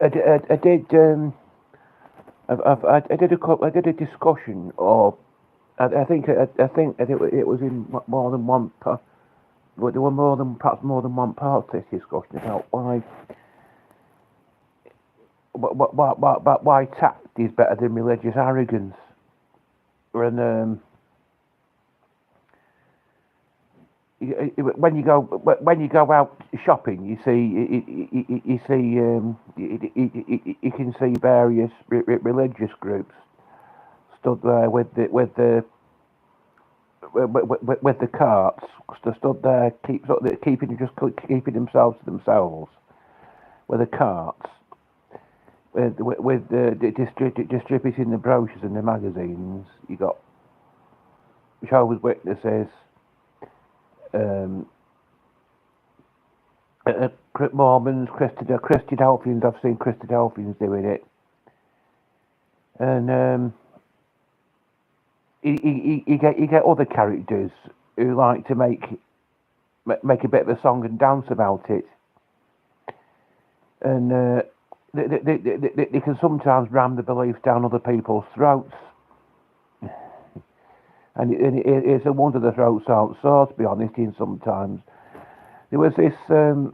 I did. I did I did a discussion, or I think it was in more than one part. But there were perhaps more than one part to this discussion about why tact is better than religious arrogance. And when you go out shopping, you see you see you can see various religious groups stood there with the carts, stood there keeping themselves to themselves with the carts, distributing the brochures and the magazines. You got Jehovah's Witnesses, um, Mormons, Christadelphians. I've seen Christadelphians doing it, and you get other characters who like to make a bit of a song and dance about it, and they can sometimes ram the beliefs down other people's throats, and it's a wonder the throats aren't sore, to be honest. In sometimes there was this there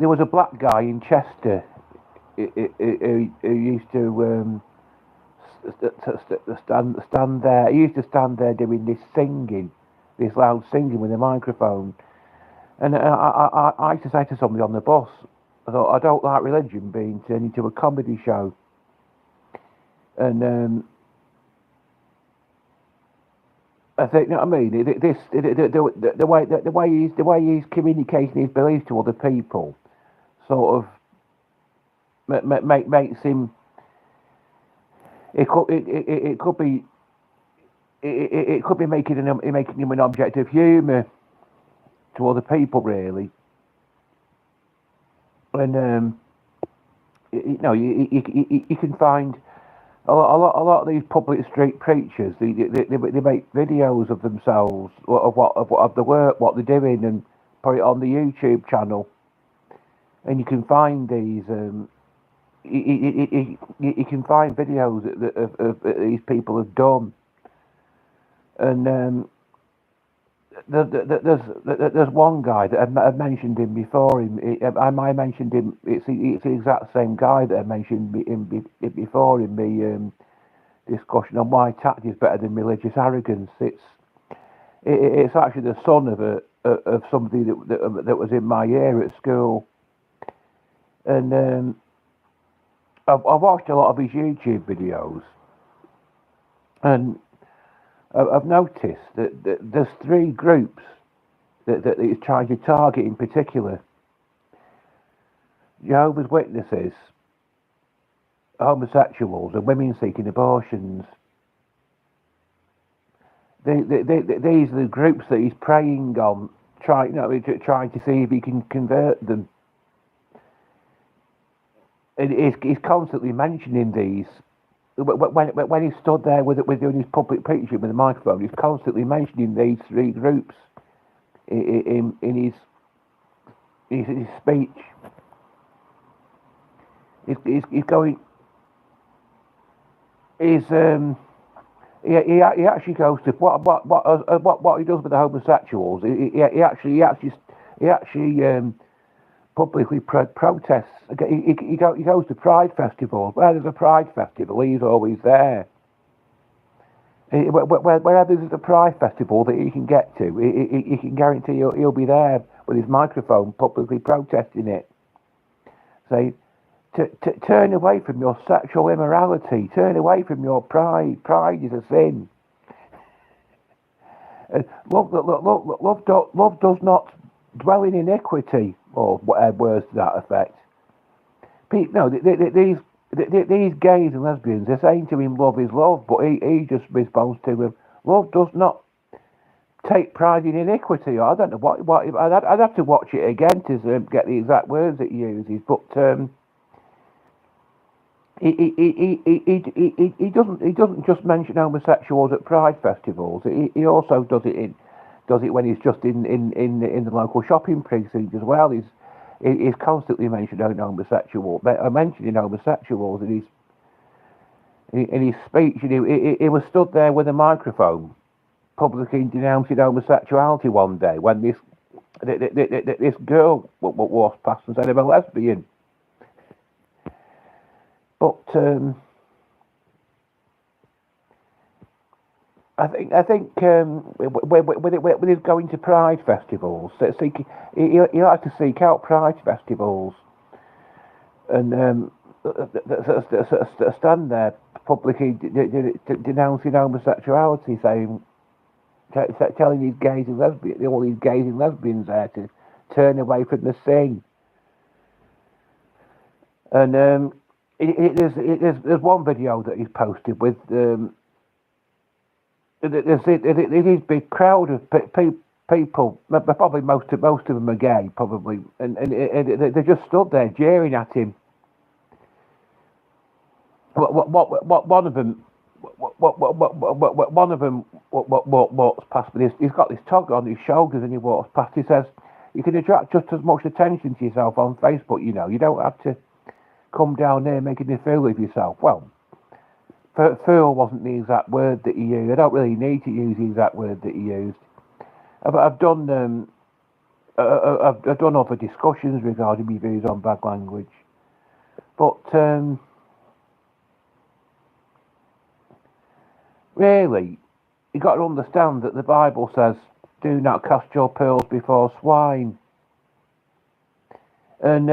was a black guy in Chester who used to stand there. He used to stand there doing this singing, this loud singing with a microphone. And I used to say to somebody on the bus, I thought, I don't like religion being turned into a comedy show. And I think, you know what I mean? The way he's communicating his beliefs to other people, sort of makes him. It could be making him an object of humour to other people, really. And you can find a lot of these public street preachers. They make videos of themselves, of the work, what they're doing, and put it on the YouTube channel. And you can find these. You can find videos of these people have done, and there's one guy that I've mentioned him before. I mentioned him. It's the exact same guy that I mentioned him before in the discussion on why tact is better than religious arrogance. It's actually the son of somebody that was in my year at school, and I've watched a lot of his YouTube videos, and I've noticed that there's three groups that he's trying to target in particular: Jehovah's Witnesses, homosexuals, and women seeking abortions. These are the groups that he's preying on, trying to see if he can convert them. And he's constantly mentioning these. When he stood there with doing his public preaching with a microphone, he's constantly mentioning these three groups in his speech. He's going. He actually goes to what he does with the homosexuals. He actually publicly protests. He goes to Pride festivals. Where there's a Pride festival, he's always there. Wherever there's a Pride festival that he can get to, he can guarantee he'll be there with his microphone publicly protesting it. Say, turn away from your sexual immorality. Turn away from your pride. Pride is a sin. Love does not dwell in iniquity, or whatever words to that effect. No, these gays and lesbians, they're saying to him, love is love, but he just responds to him, love does not take pride in iniquity. Or I don't know what I'd have to watch it again to get the exact words that he uses, but he doesn't just mention homosexuals at pride festivals. He also does it when he's just in the local shopping precinct as well. he's constantly mentioning homosexuals, mentioning homosexuals in his speech. He was stood there with a microphone, publicly denouncing homosexuality one day when this girl walked past and said I'm a lesbian. But I think with his going to Pride festivals, he likes to seek out Pride festivals and stand there publicly denouncing homosexuality, telling these gays and lesbians, all these gays and lesbians there to turn away from the sin. And there's one video that he's posted with there's this big crowd of people, probably most of them are gay, probably, and they just stood there jeering at him. One of them walks past with he's got this tug on his shoulders and he walks past. He says, "You can attract just as much attention to yourself on Facebook. You don't have to come down there making a fool of yourself." Well, fool wasn't the exact word that he used. I don't really need to use the exact word that he used. I've done other discussions regarding my views on bad language, but really, you got to understand that the Bible says, "Do not cast your pearls before swine," and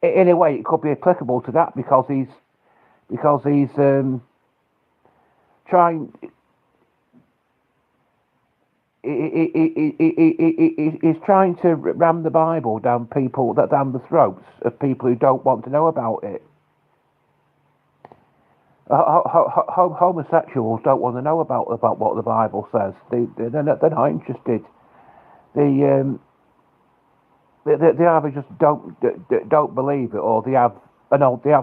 in a way, it could be applicable to that because he's trying. He's trying to ram the Bible down the throats of people who don't want to know about it. Homosexuals don't want to know about what the Bible says. They're not interested. They either just don't believe it, or they have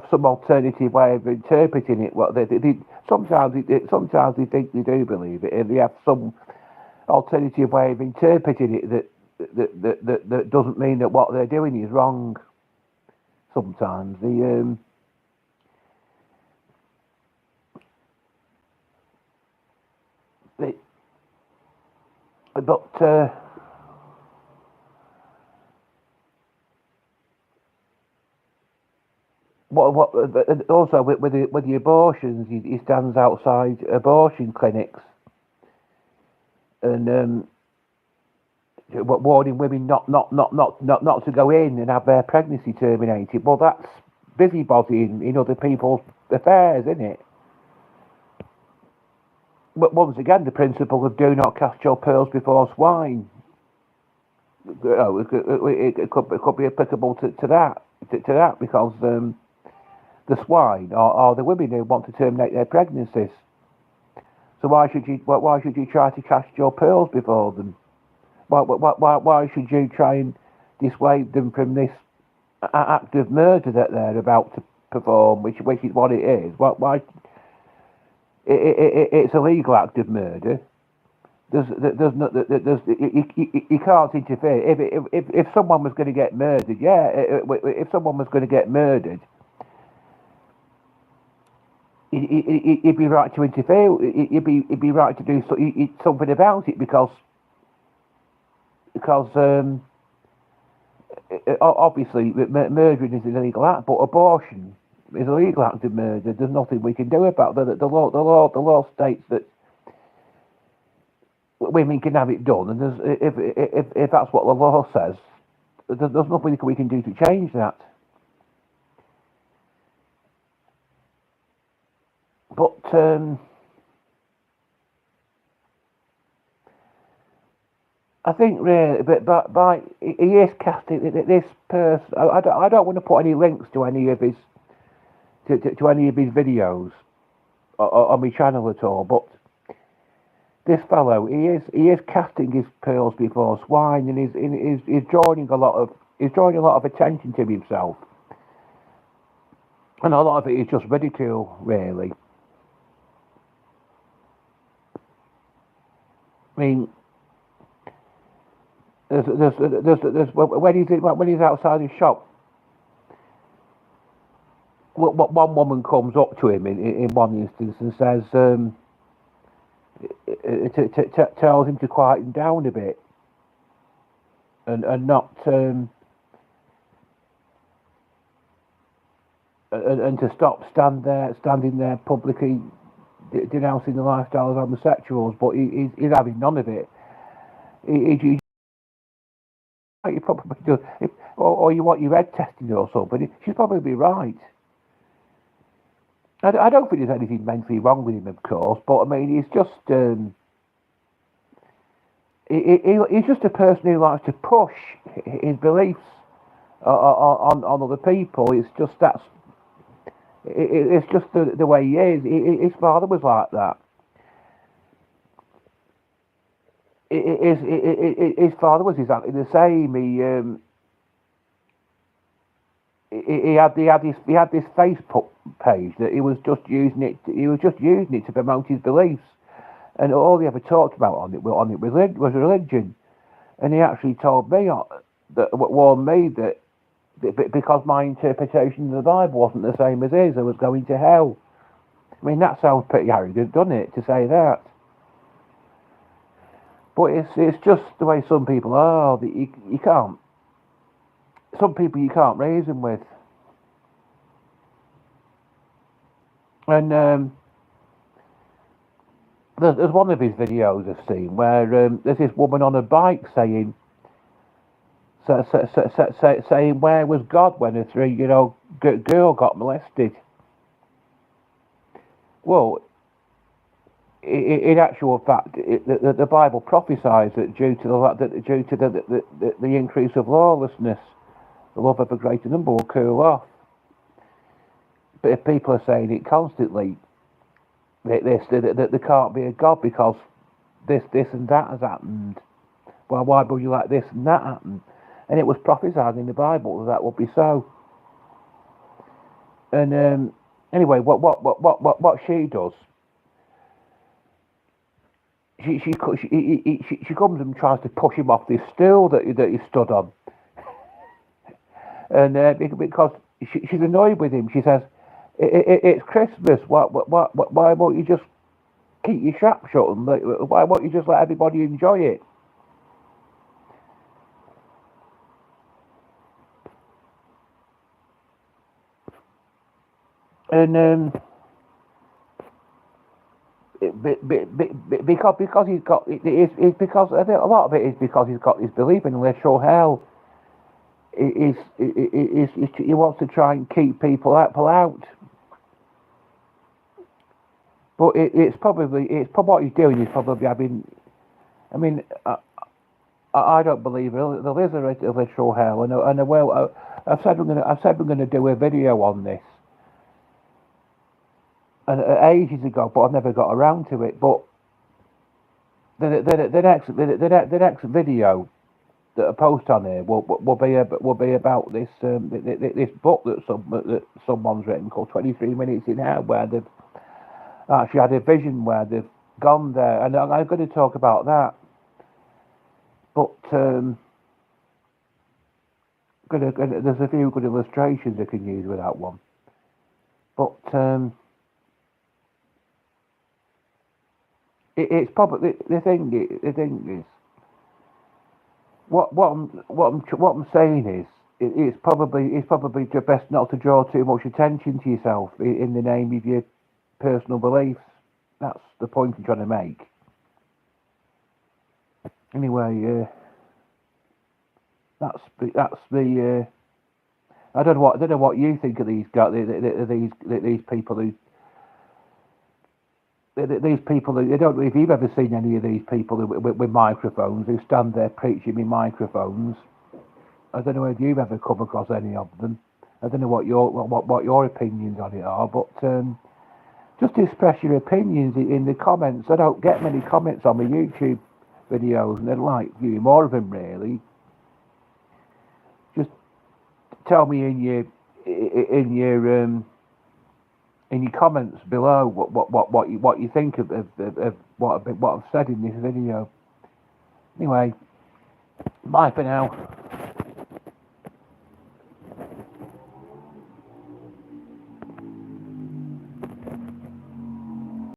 some alternative way of interpreting it. Sometimes they think they do believe it, and they have some alternative way of interpreting it that doesn't mean that what they're doing is wrong. Sometimes also with the abortions, he stands outside abortion clinics and warning women not to go in and have their pregnancy terminated. Well, that's busybodying in other people's affairs, isn't it? But once again, the principle of "do not cast your pearls before swine." It could be applicable to that because the swine are the women who want to terminate their pregnancies. So why should you try to cast your pearls before them? Why should you try and dissuade them from this act of murder that they're about to perform, which is what it is? Why? It's a legal act of murder. You can't interfere. If someone was going to get murdered, if someone was going to get murdered, it'd be right to interfere. It'd be right to do something about it because obviously murdering is an illegal act, but abortion is a legal act of murder. There's nothing we can do about it. The law states that women can have it done, and if that's what the law says, there's nothing we can do to change that. But I think really, but he is casting this person. I don't want to put any links to any of his to any of his videos on my channel at all, but this fellow, he is casting his pearls before swine, and he's drawing a lot of attention to himself, and a lot of it is just ridicule, really. I mean, when he's outside his shop, one woman comes up to him in one instance and says, tells him to quieten down a bit and not and to stop standing there publicly denouncing the lifestyle of homosexuals, but he's having none of it. You probably do, or you want your head tested or something. She'd probably be right. I don't think there's anything mentally wrong with him, of course, but I mean, he's just he's just a person who likes to push his beliefs on other people. It's just it's just the way he is. His father was like that. His father was exactly the same. He had this Facebook page that he was just using it. He was just using it to promote his beliefs, and all he ever talked about on it was religion. And he actually told me warned me that because my interpretation of the Bible wasn't the same as his, I was going to hell. I mean, that sounds pretty arrogant, doesn't it, to say that? But it's just the way some people are. That you can't. Some people you can't reason with. And there's one of his videos I've seen where there's this woman on a bike saying, saying, "Where was God when a 3-year-old girl got molested?" Well, in actual fact, the Bible prophesies that due to the increase of lawlessness, the love of a greater number will cool off. But if people are saying it constantly, that there can't be a God because this and that has happened. Well, why would you let this and that happen? And it was prophesied in the Bible that would be so. And anyway, what she does, she comes and tries to push him off this stool that he stood on, and because she's annoyed with him, she says, "It's Christmas. Why won't you just keep your shop shut? And why won't you just let everybody enjoy it?" And because he's got it's because I think a lot of it is because he's got this belief in literal hell. He wants to try and keep people out. But it's probably what he's doing is probably having. I mean, I don't believe there is a literal hell, and I've said we're gonna do a video on this, and ages ago, but I've never got around to it. But the next video that I post on here will be about this this book that someone's written called 23 Minutes in Hell, where they've actually had a vision where they've gone there, and I'm going to talk about that. But there's a few good illustrations I can use with that one. But it's probably the thing is what I'm saying is it's probably just best not to draw too much attention to yourself in the name of your personal beliefs. That's the point I'm trying to make. Anyway, that's the. I don't know what you think of these guys, these people who. These people, I don't know if you've ever seen any of these people with microphones who stand there preaching with microphones. I don't know if you've ever come across any of them. I don't know what your opinions on it are, but just express your opinions in the comments. I don't get many comments on my YouTube videos, and I'd like viewing more of them. Really, just tell me in your comments below what you think of what I've said in this video. Anyway, Bye for now.